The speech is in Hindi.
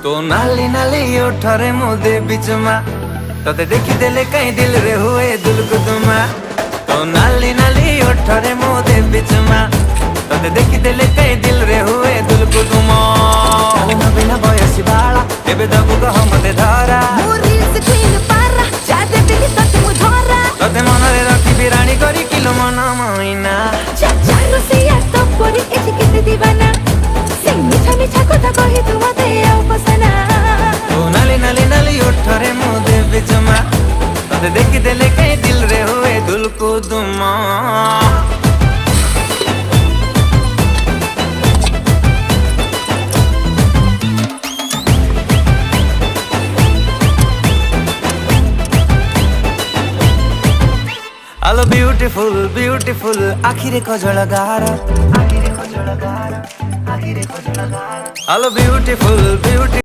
तो नाली नाली ओठरे मुदे बिचमा तते देखी देले कहीं दिल रे हुए दुलकुदुमा। तो नाली नाली ओठरे मुदे बिचमा तते देखी देले कहीं दिल रे हुए दुलकुदुमा। चाल न बिना बयसी बाला एबे दबु कह मते धरा तते मनरे रखी बिराणी करी किलो मन मइना। तो नाली नाली नाली ओठरे मुदे बिचमा तते देखी देले कहीं दिल रे हुए दुलकुदुमा। Hello beautiful, beautiful, आखिरे कजल गारा, आखिरे कजल गारा, आखिरे कजल गारा। Hello beautiful, beautiful।